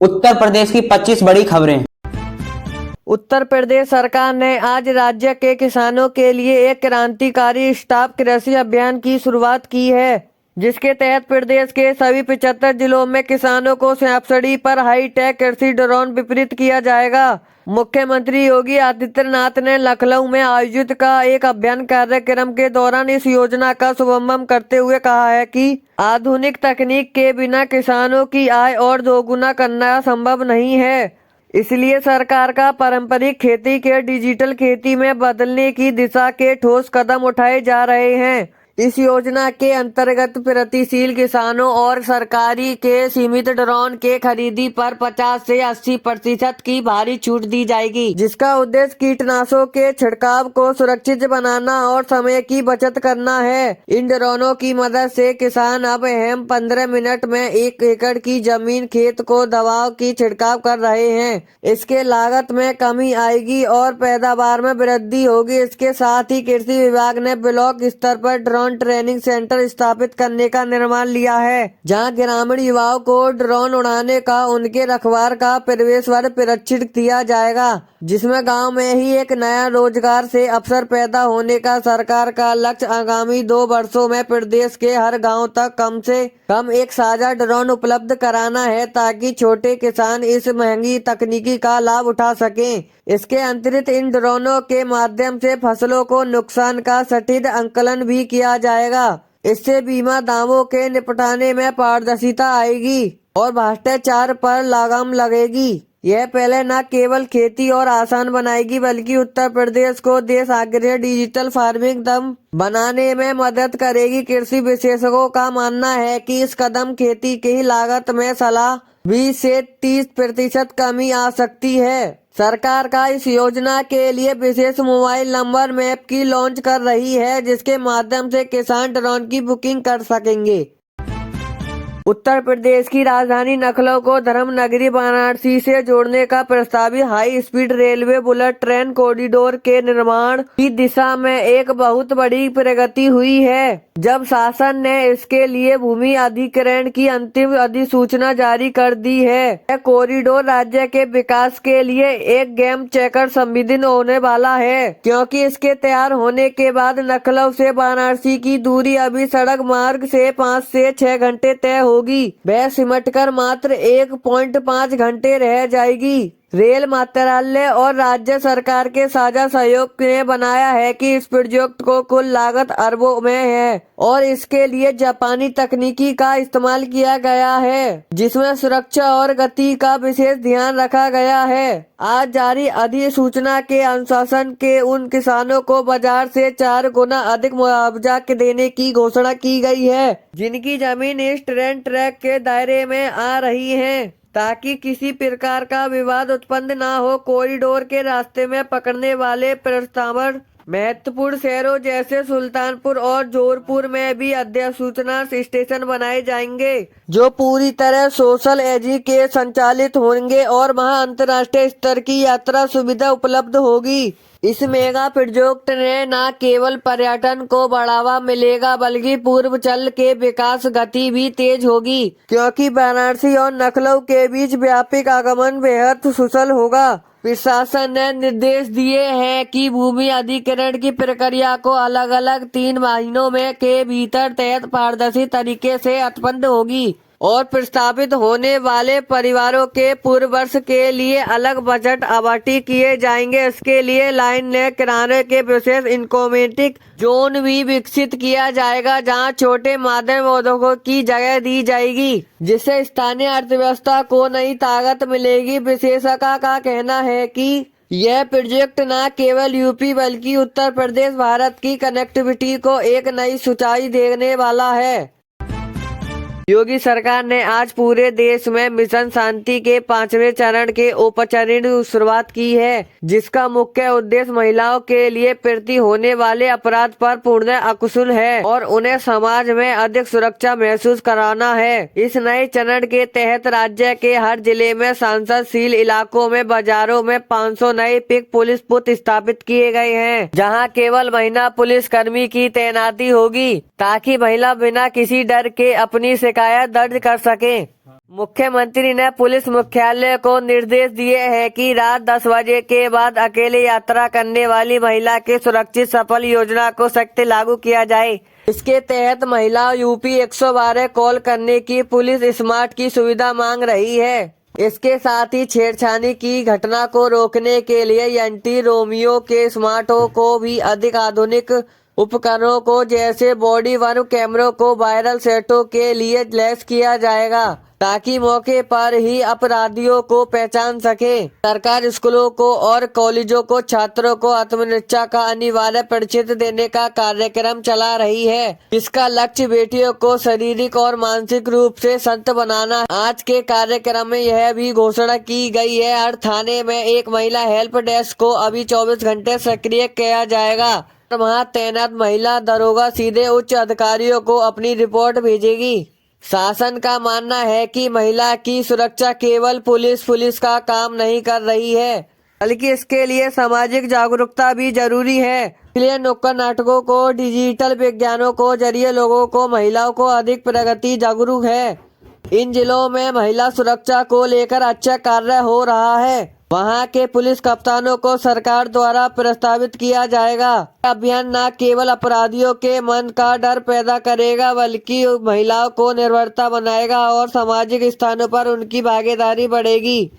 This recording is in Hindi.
उत्तर प्रदेश की 25 बड़ी खबरें। उत्तर प्रदेश सरकार ने आज राज्य के किसानों के लिए एक क्रांतिकारी स्टॉप कृषि अभियान की शुरुआत की है, जिसके तहत प्रदेश के सभी 75 जिलों में किसानों को सब्सिडी पर हाईटेक कृषि ड्रोन वितरित किया जाएगा। मुख्यमंत्री योगी आदित्यनाथ ने लखनऊ में आयोजित का एक अभियान कार्यक्रम के दौरान इस योजना का शुभारंभ करते हुए कहा है कि आधुनिक तकनीक के बिना किसानों की आय और दोगुना करना संभव नहीं है। इसलिए सरकार का पारंपरिक खेती के डिजिटल खेती में बदलने की दिशा के ठोस कदम उठाए जा रहे हैं। इस योजना के अंतर्गत प्रगतिशील किसानों और सरकारी के सीमित ड्रोन के खरीदी पर 50 से 80% की भारी छूट दी जाएगी, जिसका उद्देश्य कीटनाशकों के छिड़काव को सुरक्षित बनाना और समय की बचत करना है। इन ड्रोनों की मदद से किसान अब 15 मिनट में 1 एकड़ की जमीन खेत को दवाओं की छिड़काव कर रहे हैं। इसके लागत में कमी आएगी और पैदावार में वृद्धि होगी। इसके साथ ही कृषि विभाग ने ब्लॉक स्तर पर ड्रोन ट्रेनिंग सेंटर स्थापित करने का निर्णय लिया है, जहां ग्रामीण युवाओं को ड्रोन उड़ाने का, उनके रखवार का प्रवेशवर प्रशिक्षित किया जाएगा, जिसमें गांव में ही एक नया रोजगार से अवसर पैदा होने का सरकार का लक्ष्य। आगामी 2 वर्षों में प्रदेश के हर गांव तक कम से कम एक साझा ड्रोन उपलब्ध कराना है, ताकि छोटे किसान इस महंगी तकनीकी का लाभ उठा सकें। इसके अतिरिक्त इन ड्रोनों के माध्यम से फसलों को नुकसान का सटीक आंकलन भी किया जाएगा। इससे बीमा दावों के निपटाने में पारदर्शिता आएगी और भ्रष्टाचार पर लगाम लगेगी। यह पहले न केवल खेती और आसान बनाएगी, बल्कि उत्तर प्रदेश को देश अग्रणी डिजिटल फार्मिंग दम बनाने में मदद करेगी। कृषि विशेषज्ञों का मानना है कि इस कदम खेती की लागत में सालाना 20 से 30% कमी आ सकती है। सरकार का इस योजना के लिए विशेष मोबाइल नंबर मैप की लॉन्च कर रही है, जिसके माध्यम से किसान ड्रोन की बुकिंग कर सकेंगे। उत्तर प्रदेश की राजधानी लखनऊ को धर्म नगरी वाराणसी से जोड़ने का प्रस्तावित high speed railway bullet train corridor के निर्माण की दिशा में एक बहुत बड़ी प्रगति हुई है। जब शासन ने इसके लिए भूमि अधिग्रहण की अंतिम अधिसूचना जारी कर दी है। यह कॉरिडोर राज्य के विकास के लिए एक गेम चेकर साबित होने वाला है, क्योंकि इसके तैयार होने के बाद लखनऊ से वाराणसी की दूरी अभी सड़क मार्ग से 5 से 6 घंटे तय होगी, वह सिमटकर मात्र 1.5 घंटे रह जाएगी। रेल मंत्रालय और राज्य सरकार के साझा सहयोग ने बनाया है कि इस प्रोजेक्ट को कुल लागत अरबों में है और इसके लिए जापानी तकनीकी का इस्तेमाल किया गया है, जिसमें सुरक्षा और गति का विशेष ध्यान रखा गया है। आज जारी अधिसूचना के अनुशासन के उन किसानों को बाजार से 4 गुना अधिक मुआवजा देने की घोषणा की गई है, जिनकी जमीन इस ट्रेन ट्रैक के दायरे में आ रही है, ताकि किसी प्रकार का विवाद उत्पन्न न हो। कॉरिडोर के रास्ते में पकड़ने वाले प्रस्तावक महत्वपूर्ण शहरों जैसे सुल्तानपुर और जोधपुर में भी अधिसूचना स्टेशन बनाए जाएंगे, जो पूरी तरह सोशल एजी के संचालित होंगे और वहां अंतर्राष्ट्रीय स्तर की यात्रा सुविधा उपलब्ध होगी। इस मेगा प्रोजेक्ट ने न केवल पर्यटन को बढ़ावा मिलेगा, बल्कि पूर्वांचल के विकास गति भी तेज होगी, क्योंकि वाराणसी और लखनऊ के बीच व्यापक आगमन बेहद सुलभ होगा। प्रशासन ने निर्देश दिए हैं कि भूमि अधिग्रहण की प्रक्रिया को अलग अलग 3 महीनों में के भीतर तहत पारदर्शी तरीके से उत्पन्न होगी और प्रस्तावित होने वाले परिवारों के पूर्व वर्ष के लिए अलग बजट आवंटित किए जाएंगे। इसके लिए लाइन ने किराने के विशेष इकोनॉमिक जोन भी विकसित किया जाएगा, जहां छोटे मध्यम उद्योगों की जगह दी जाएगी, जिससे स्थानीय अर्थव्यवस्था को नई ताकत मिलेगी। विशेषज्ञों का कहना है कि यह प्रोजेक्ट न केवल यूपी बल्कि उत्तर प्रदेश भारत की कनेक्टिविटी को एक नई ऊंचाई देने वाला है। योगी सरकार ने आज पूरे देश में मिशन शांति के 5वें चरण के औपचारिक शुरुआत की है, जिसका मुख्य उद्देश्य महिलाओं के लिए प्रति होने वाले अपराध पर पूर्ण अंकुश है और उन्हें समाज में अधिक सुरक्षा महसूस कराना है। इस नए चरण के तहत राज्य के हर जिले में संवेदनशील इलाकों में बाजारों में 500 नए पिक पुलिस बूथ स्थापित किए गए हैं, जहां केवल महिला पुलिस कर्मी की तैनाती होगी, ताकि महिला बिना किसी डर के अपनी शिकायत दर्ज कर सकें। मुख्यमंत्री ने पुलिस मुख्यालय को निर्देश दिए हैं कि रात 10 बजे के बाद अकेले यात्रा करने वाली महिला के सुरक्षित सफल योजना को सख्त लागू किया जाए। इसके तहत महिला यूपी 112 कॉल करने की पुलिस स्मार्ट की सुविधा मांग रही है। इसके साथ ही छेड़छाड़ी की घटना को रोकने के लिए एंटी रोमियो के स्मार्टों को भी अधिक आधुनिक उपकरणों को जैसे बॉडी वर्म कैमरों को वायरल सेटों के लिए लैस किया जाएगा, ताकि मौके पर ही अपराधियों को पहचान सके। सरकार स्कूलों को और कॉलेजों को छात्रों को आत्मरक्षा का अनिवार्य परिचित देने का कार्यक्रम चला रही है, जिसका लक्ष्य बेटियों को शारीरिक और मानसिक रूप से सशक्त बनाना। आज के कार्यक्रम में यह भी घोषणा की गई है, हर थाने में एक महिला हेल्प डेस्क को अभी 24 घंटे सक्रिय किया जाएगा। वहाँ तैनात महिला दरोगा सीधे उच्च अधिकारियों को अपनी रिपोर्ट भेजेगी। शासन का मानना है कि महिला की सुरक्षा केवल पुलिस का काम नहीं कर रही है, बल्कि इसके लिए सामाजिक जागरूकता भी जरूरी है। इसलिए नुक्कड़ नाटकों को डिजिटल विज्ञानों को जरिए लोगों को महिलाओं को अधिक प्रगति जागरूक है। इन जिलों में महिला सुरक्षा को लेकर अच्छा कार्य हो रहा है। वहां के पुलिस कप्तानों को सरकार द्वारा प्रस्तावित किया जाएगा। अभियान न केवल अपराधियों के मन का डर पैदा करेगा, बल्कि महिलाओं को निर्भरता बनाएगा और सामाजिक स्थानों पर उनकी भागीदारी बढ़ेगी।